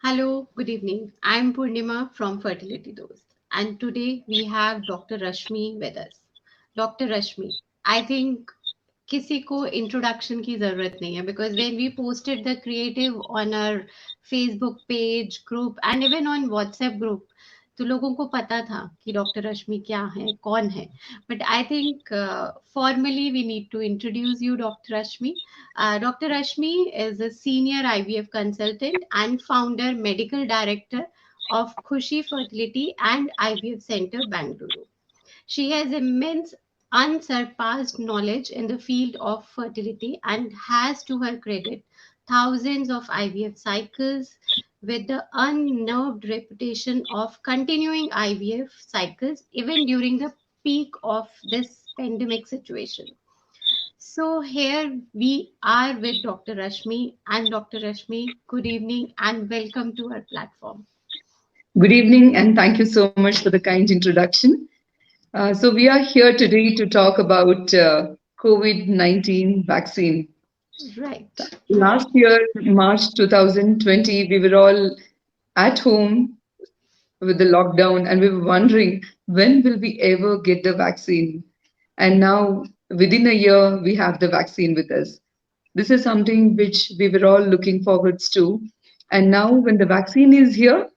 Hello, good evening. I'm Purnima from Fertility Dost, and today we have Dr. Rashmi with us. Dr. Rashmi, I think किसी को introduction की जरूरत नहीं है because when we posted the creative on our Facebook page group and even on WhatsApp group तो लोगों को पता था कि डॉक्टर रश्मि क्या है कौन है but I think formally we need to introduce you Dr. Rashmi. Dr. Rashmi is a senior IVF consultant and founder medical director of Khushi Fertility and IVF Center Bangalore. She has immense, unsurpassed knowledge in the field of fertility and has, to her credit, thousands of IVF cycles with the unnerved reputation of continuing IVF cycles even during the peak of this pandemic situation. So, here we are with Dr. Rashmi. And Dr. Rashmi, good evening and welcome to our platform. Good evening, and thank you so much for the kind introduction. So, we are here today to talk about COVID-19 vaccine. Right. Last year, March 2020, we were all at home with the lockdown, and we were wondering when will we ever get the vaccine? And now, within a year, we have the vaccine with us. This is something which we were all looking forwards to. And now, when the vaccine is here,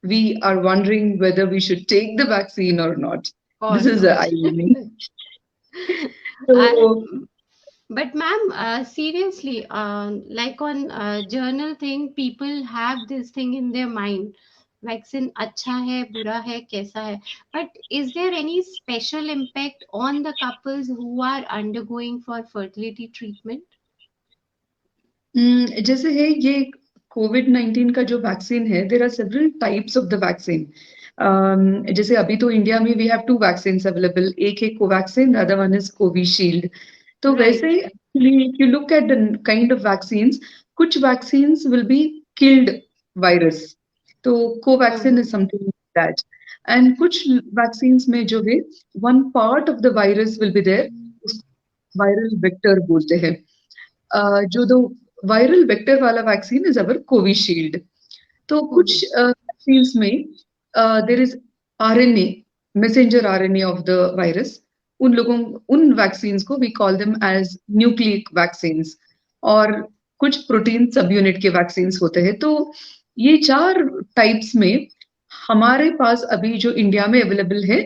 we are wondering whether we should take the vaccine or not. Or This is not. the irony. I, So, but ma'am, seriously, like on journal thing, people have this thing in their mind. Vaccine अच्छा है, बुरा है, कैसा है. But is there any special impact on the couples who are undergoing for fertility treatment? जैसे है ये कोविड-19 का जो वैक्सीन है, there are several types of the vaccine. जैसे अभी तो इंडिया में we have two vaccines available. एक है Covaxin, the other one is Covishield. तो Right. वैसे actually if you look at the kind of vaccines, कुछ vaccines will be killed virus. तो Covaxin Mm-hmm. Is something that. And कुछ वैक्सीन्स में जो है one part of the virus will be there, viral vector बोलते हैं. जो दो वायरल वेक्टर वाला वैक्सीन इज अवर कोविशील्ड. तो कुछ Covishield. वैक्सीन्स में there is RNA, messenger RNA of the virus. उन वैक्सीन्स को we call them as nucleic vaccines. और कुछ प्रोटीन सब यूनिट के वैक्सीन्स होते हैं. तो ये 4 टाइप्स में हमारे पास अभी जो इंडिया में अवेलेबल है,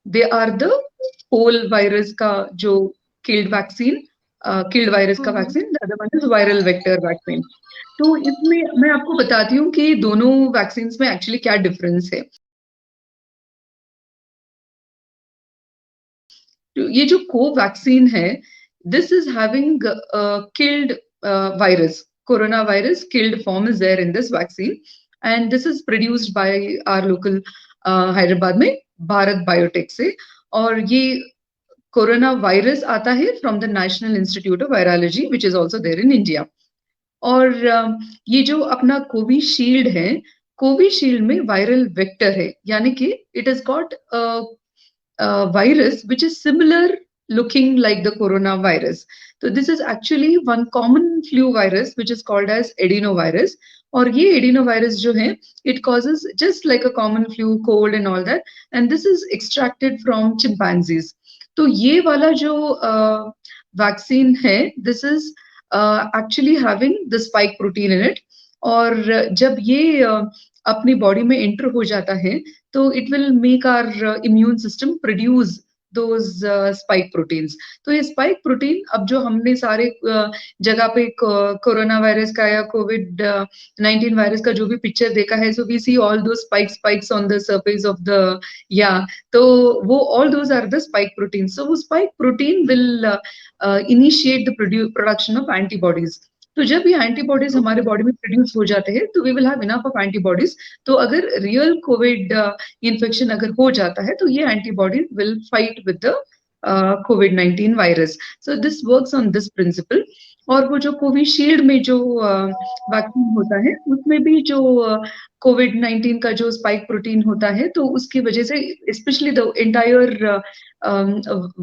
they are the whole virus का जो किल्ड वैक्सीन, किल्ड वायरस का Mm-hmm. Vaccine, the other one is viral vector vaccine. तो इसमें मैं आपको बताती हूँ कि दोनों वैक्सीन में एक्चुअली क्या डिफरेंस है. तो ये जो कोवैक्सीन है, this is having killed virus, corona virus killed form is there in this vaccine. And this is produced by our local Hyderabad में भारत बायोटेक से. और ये कोरोना वायरस आता है from the National Institute of Virology which is also there in India. और ये जो अपना कोविशील्ड है, कोविशील्ड में वायरल वेक्टर है, यानी कि it is got virus which is similar looking like the coronavirus. So this is actually one common flu virus which is called as adenovirus. और ये adenovirus जो है, it causes just like a common flu, cold and all that, and this is extracted from chimpanzees. तो ये वाला जो vaccine है, this is actually having the spike protein in it. और जब ये अपनी बॉडी में एंटर हो जाता है, तो it will make our immune system produce those spike proteins. तो ये spike protein अब जो हमने सारे जगह पे कोरोना वायरस का या कोविड 19 वायरस का जो भी पिक्चर देखा है, so we see all those spikes on the surface of the तो वो all those are the spike proteins. So वो spike protein will initiate the production of antibodies. तो जब ये एंटीबॉडीज हमारे Okay. बॉडी में प्रोड्यूस हो जाते हैं, तो we will have enough of antibodies. तो अगर रियल कोविड इन्फेक्शन अगर हो जाता है, तो ये antibodies will fight with the COVID-19 virus. So this works on this principle. और वो जो कोविशील्ड में जो वैक्सीन होता है उसमें भी जो कोविड-19 का जो स्पाइक प्रोटीन होता है तो उसकी वजह से स्पेशली द एंटायर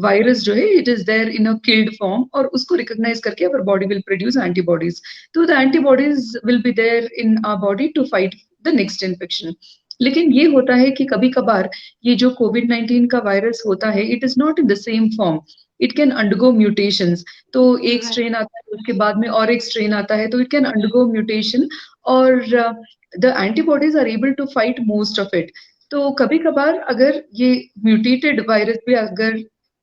वायरस जो है it is there in a killed form और उसको रिकॉग्नाइज करके our body will produce antibodies तो the antibodies will be there in our body to fight the next infection लेकिन ये होता है कि कभी कभार ये जो कोविड-19 का वायरस होता है it is not in the same form it can undergo mutations तो एक Right. स्ट्रेन आता है उसके बाद में और एक स्ट्रेन आता है तो इट कैन अंडरगो म्यूटेशन और the antibodies are able to fight most of it तो कभी कभार अगर ये म्यूटेटेड वायरस भी अगर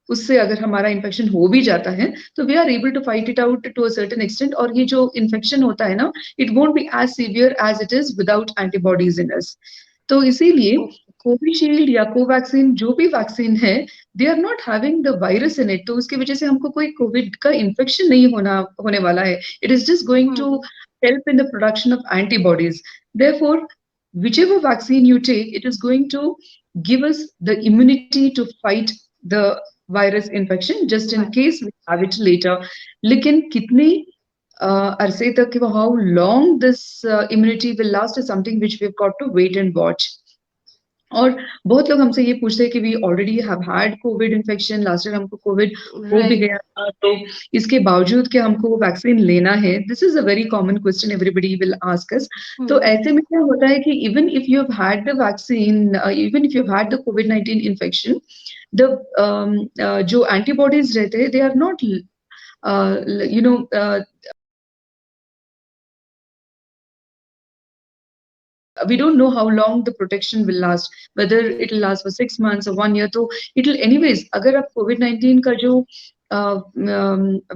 उससे अगर हमारा इन्फेक्शन हो भी जाता है तो we are able to fight it out to a certain extent और ये जो इन्फेक्शन होता है ना it won't be as severe as it is without antibodies in us तो इसीलिए Okay. कोविशील्ड या कोवैक्सीन जो भी वैक्सीन है they are not having the virus in it तो उसकी वजह से हमको कोई कोविड का इन्फेक्शन नहीं होने वाला है it is just going to Hmm. help in the production of antibodies therefore whichever vaccine you take it is going to give us the immunity to fight the virus infection just in Right. case we have it later लेकिन कितने अरसे तक how long this immunity will last is something which we've got to wait and watch और बहुत लोग हमसे ये पूछते हैं कि we already have had covid infection last year हमको कोविड हो भी Right. गया था तो इसके बावजूद कि हमको वैक्सीन लेना है this is a very common question everybody will ask us तो Hmm. ऐसे में क्या होता है कि even if you have had the vaccine even if you have had the कोविड-19 इन्फेक्शन द जो एंटीबॉडीज रहते हैं they are not you know we don't know how long the protection will last whether it will last for 6 months or 1 year तो it will anyways अगर आप कोविड-19 का जो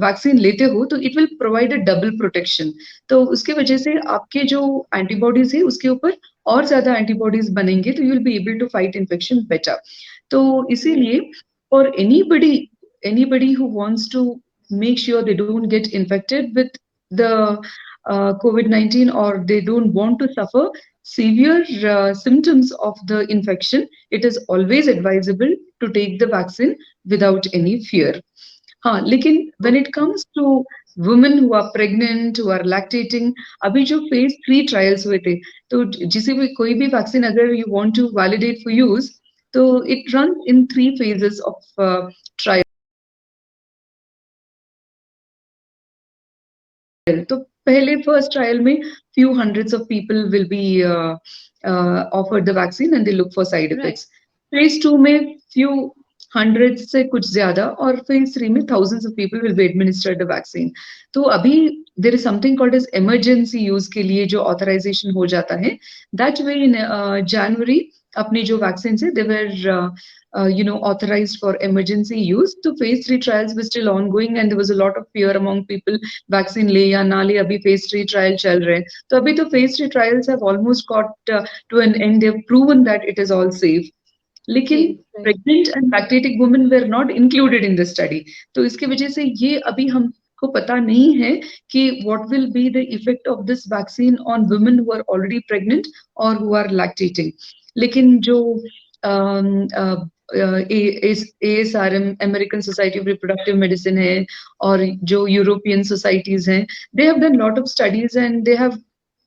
vaccine लेते हो तो it will provide a double protection तो उसके वजह से आपके जो एंटीबॉडीज है उसके ऊपर और ज्यादा एंटीबॉडीज बनेंगे तो you will be able to fight infection better तो Right. इसीलिए for anybody who wants to make sure they don't get infected with the COVID-19 or they don't want to suffer severe symptoms of the infection, it is always advisable to take the vaccine without any fear. हाँ लेकिन when it Okay. comes to women who are pregnant, who are lactating, अभी जो phase 3 trials हुए थे, तो जिसे भी कोई भी वैक्सीन अगर you want to validate for use, तो it runs in 3 phases of trial. तो पहले फर्स्ट ट्रायल में few hundreds of people will be offered the vaccine and they look for side Right. effects. Phase 2 में few hundreds से कुछ ज्यादा और phase 3 में thousands of people will be administered the vaccine. तो अभी there is something called as emergency use के लिए जो authorization हो जाता है. That way in January अपनी जो vaccines है they were authorized for emergency use. तो phase 3 trials were still ongoing and there was a lot of fear among people vaccine ले या ना ले अभी phase 3 ट्रायल चल रहे हैं तो अभी तो phase 3 trials have almost got to an end they've proven that it is all safe लेकिन Safe. Right. pregnant and lactating women were not included in the study तो इसकी वजह से ये अभी हमको पता नहीं है कि what will be the effect of this vaccine on women who are already pregnant or who are lactating लेकिन जो ASRM American society of reproductive medicine है और जो यूरोपियन सोसाइटीज हैं they have done lot of studies and they have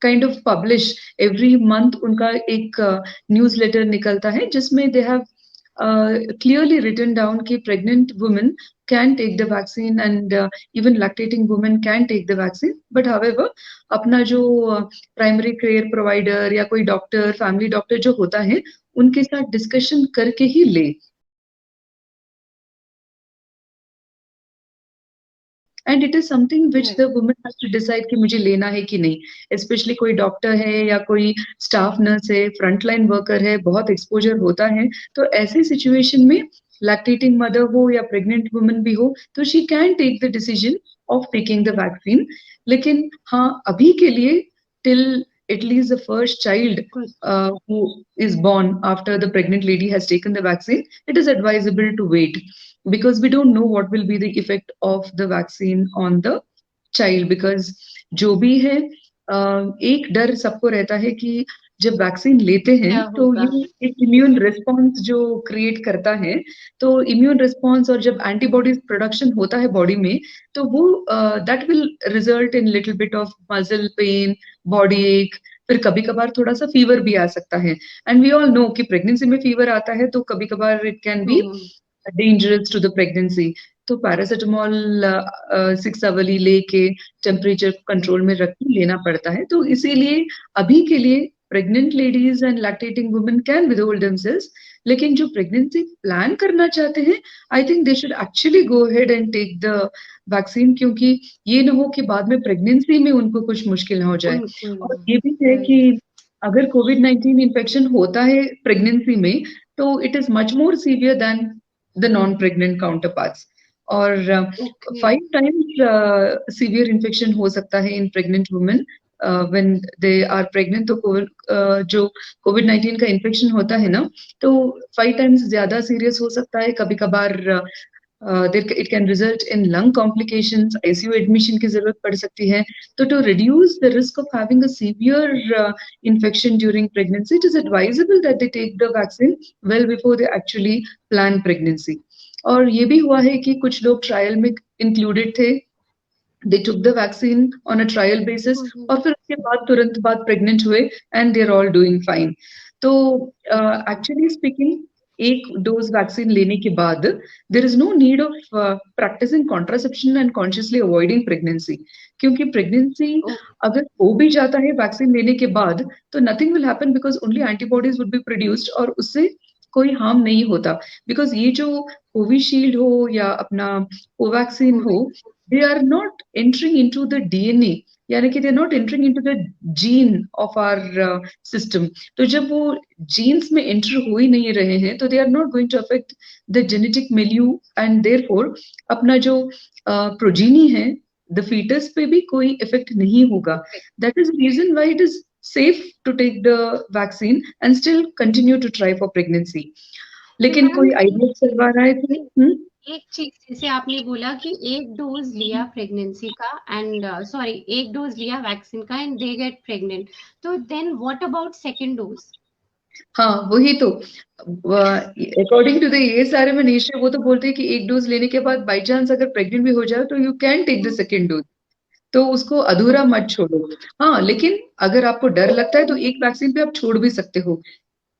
kind of publish every month उनका एक newsletter निकलता है जिसमें they have clearly written down कि pregnant women can take the vaccine and even lactating women can take the vaccine but however अपना जो primary care provider या कोई डॉक्टर फैमिली डॉक्टर जो होता है उनके साथ डिस्कशन करके ही ले and it is something which the Right. Woman has to decide कि मुझे लेना है कि नहीं स्पेशली कोई डॉक्टर है या कोई स्टाफ नर्स है फ्रंटलाइन वर्कर है बहुत एक्सपोजर होता है तो ऐसी सिचुएशन में लैक्टेटिंग मदर हो या प्रेग्नेंट वुमन भी हो तो she can take the decision of taking the vaccine लेकिन हाँ अभी के लिए till at least the first child Good. who is born after the pregnant lady has taken the vaccine, it is advisable to wait because we don't know what will be the effect of the vaccine on the child because जो भी है एक डर सबको रहता है कि जब वैक्सीन लेते हैं क्या तो होगा? ये एक इम्यून रिस्पॉन्स जो क्रिएट करता है, तो इम्यून रिस्पॉन्स और जब एंटीबॉडीज प्रोडक्शन होता है बॉडी में, तो वो that will result in little bit of muscle pain, body एक, फिर कभी कभार थोड़ा सा फीवर भी आ सकता है। एंड वी ऑल नो कि प्रेगनेंसी में फीवर आता है तो कभी कभार it can be hmm. Dangerous to the pregnancy. तो पैरासिटामोल 6 अवली लेके टेम्परेचर कंट्रोल में रख के लेना पड़ता है। तो इसीलिए अभी के लिए pregnant ladies and lactating women can withhold themselves, लेकिन जो प्रेगनेंसी प्लान करना चाहते हैं, I think they should actually go ahead and take the vaccine, क्योंकि ये ना हो कि बाद में प्रेगनेंसी में उनको कुछ मुश्किल ना हो जाए। उनको और ये भी है कि राइट। अगर कोविड-19 इन्फेक्शन होता है प्रेगनेंसी में, तो it is much more severe than the non pregnant counterparts. और ओके। 5 टाइम्स सीवियर इन्फेक्शन हो सकता है in pregnant women when they are pregnant. तो जो कोविड-19 का इन्फेक्शन होता है ना, तो 5 टाइम्स ज्यादा सीरियस हो सकता है। कभी कभार it can result in lung complications, ICU admission की जरूरत पड़ सकती है। तो to reduce the risk of having a severe infection during pregnancy, it is advisable that they take the vaccine well before they actually plan pregnancy. और ये भी हुआ है कि कुछ लोग ट्रायल में इंक्लूडेड थे, they took the vaccine on a trial basis, hmm. और फिर उसके बाद तुरंत बाद प्रेग्नेंट हुए and they are all doing fine. तो एक्चुअली स्पीकिंग, एक डोज वैक्सीन लेने के बाद there is no need of practising contraception and consciously avoiding pregnancy, क्योंकि प्रेगनेंसी अगर हो भी जाता है वैक्सीन लेने के बाद, तो nothing will happen because only antibodies would be produced और उससे कोई हार्म नहीं होता। बिकॉज ये जो कोविशील्ड हो या अपना कोवैक्सीन हो, they are not entering into the DNA, यानी कि they are not entering into the gene of our system। तो जब वो genes में enter हो ही नहीं रहे हैं, तो they are not going to affect the genetic milieu, and therefore अपना जो progeny है, the fetus पे भी कोई effect नहीं होगा। That is the reason why it is safe to take the vaccine and still continue to try for pregnancy। लेकिन ma'am कोई आइडिया चलवा रहा है तो एक चीज जैसे आपने बोला कि एक डोज लिया प्रेगनेंसी का एंड सॉरी एक डोज लिया वैक्सीन का एंड दे गेट प्रेग्नेंट, तो then what about second dose? हाँ, वही तो। According to the ASRM and वो तो बोलते हैं कि एक डोज लेने के बाद बाई चांस अगर प्रेग्नेंट भी हो जाए तो you can take the second dose, तो उसको अधूरा मत छोड़ो। हाँ, लेकिन अगर आपको डर लगता है तो एक वैक्सीन पे आप छोड़ भी सकते हो।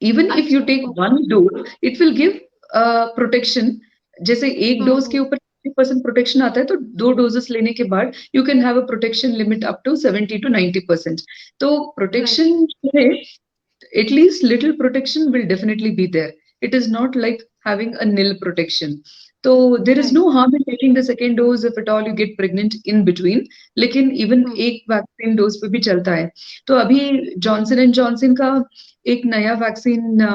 इवन इफ यू अच्छा। Take one dose, it will give protection. जैसे एक डोज के हम्म। ऊपर 50% प्रोटेक्शन आता है, तो 2 डोजेस लेने के बाद you can have a protection limit up to 70 to 90%। तो राइट। प्रोटेक्शन जो है, at least little protection will definitely be there. It is not like having a nil protection. So there is right. no harm in taking the second dose if at all you get pregnant in between. लेकिन even एक vaccine dose पे भी चलता है। तो अभी Johnson and Johnson का एक नया वैक्सीन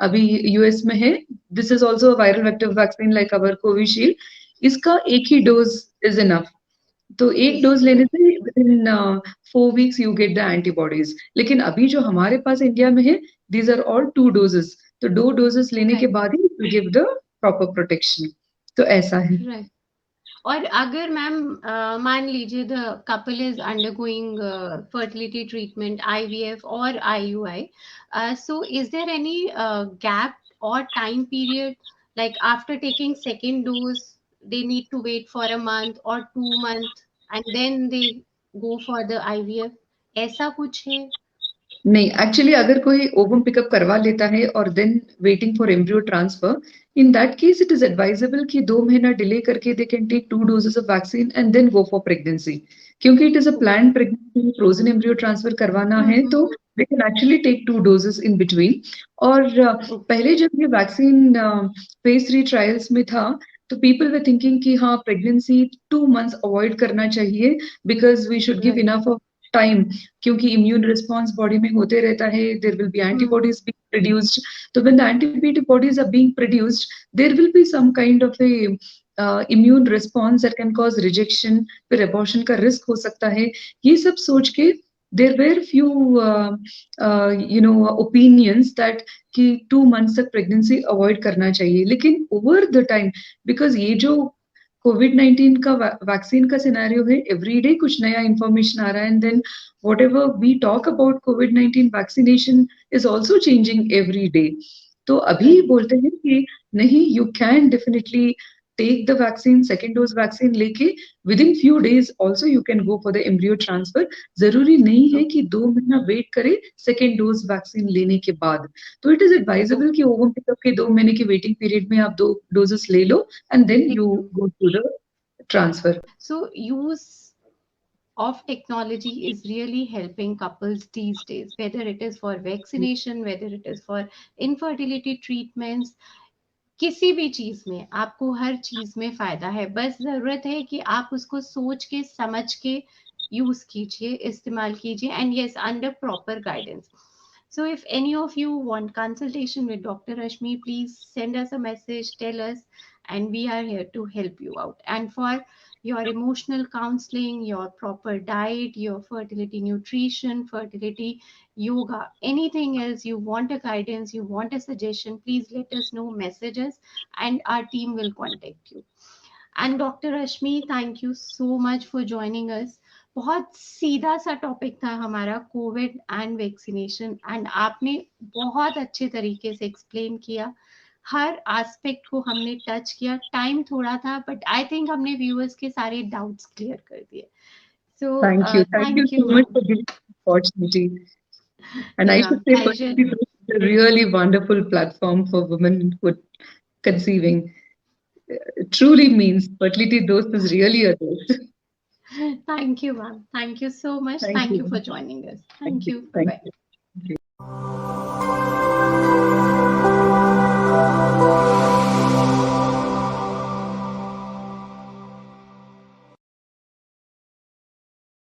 अभी यूएस में है। This is also viral vector vaccine like our Covishield. इसका एक ही डोज इज इनफ। तो एक इज डोज लेने से with in 4 weeks you get the antibodies. लेकिन अभी जो हमारे पास इंडिया में है, दीज आर ऑल 2 डोजेस। तो 2 डोजेस लेने के राइट। बाद ही you give the proper protection. तो ऐसा है। राइट। और अगर मैम मान लीजिए the couple is undergoing fertility treatment IVF और IUI, so is there any gap और time period like after taking second dose they need to wait for a month or 2 month and then they go for the IVF, ऐसा कुछ है? नहीं, actually अगर कोई ovum pickup करवा लेता है और then waiting for embryo transfer, in that case it is advisable कि 2 महीना डिले करके they can take 2 doses of vaccine and then go for pregnancy. क्योंकि it is a plan pregnancy, frozen embryo transfer करवाना है, तो they can actually take 2 doses in between. और पहले जब ये वैक्सीन फेज 3 ट्रायल्स में था, तो पीपल वे थिंकिंग कि हाँ, प्रेगनेंसी 2 मंथ्स अवॉइड करना चाहिए because we should give right. Enough of time, क्योंकि इम्यून रिस्पॉन्स बॉडी में होते रहता है, there will be antibodies being produced. तो when the antibodies are being produced, there will be some kind of a immune response that can cause rejection, फिर abortion का risk हो सकता है। ये सब सोच के there were few opinions that कि 2 मंथ्स तक प्रेगनेंसी अवॉइड करना चाहिए। लेकिन ओवर द टाइम, बिकॉज ये जो कोविड-19 का वैक्सीन का सिनेरियो है, एवरीडे कुछ नया इंफॉर्मेशन आ रहा है, and then whatever we talk about कोविड-19 vaccination is also changing every day. तो अभी करेक्ट। बोलते हैं कि नहीं, you can definitely take the vaccine, second dose vaccine लेके within few days also you can go for the embryo transfer. जरूरी नहीं है कि 2 महीना वेट करे सेकेंड डोज वैक्सीन लेने के बाद। तो इट इज एडवाइजेबल कि ओवम पिकअप के 2 महीने के वेटिंग पीरियड में आप 2 डोजेस ले लो, and then you go to the transfer. So use of technology is really helping couples these days, whether it is for vaccination, whether it is for infertility treatments, किसी भी चीज में आपको हर चीज में फायदा है, बस जरूरत है कि आप उसको सोच के समझ के यूज कीजिए, इस्तेमाल कीजिए, and yes under proper guidance. So if any of you want consultation with Dr. Rashmi, please send us a message, tell us, and we are here to help you out. And for your emotional counseling, your proper diet, your fertility nutrition, fertility yoga, anything else you want a guidance, you want a suggestion, please let us know, message us, and our team will contact you. And doctor Rashmi, thank you so much for joining अस. बहुत सीधा सा topic था हमारा, Covid and vaccination, and आपने बहुत अच्छे तरीके से एक्सप्लेन किया. हर एस्पेक्ट को हमने टच किया. टाइम थोड़ा था, बट आई थिंक हमने व्यूअर्स के सारे डाउट्स क्लियर कर दिए. सो Thank you. Thank you thank you so much ma'am. for giving me the opportunity. And नहीं I should ma'am, say, pleasure. Fertility Dost is a really wonderful platform for women who are conceiving. It truly means Fertility Dost is really a dost. Thank you ma'am, thank you so much, Thank thank you you. For joining us. Thank thank you. You, bye Thank bye. you.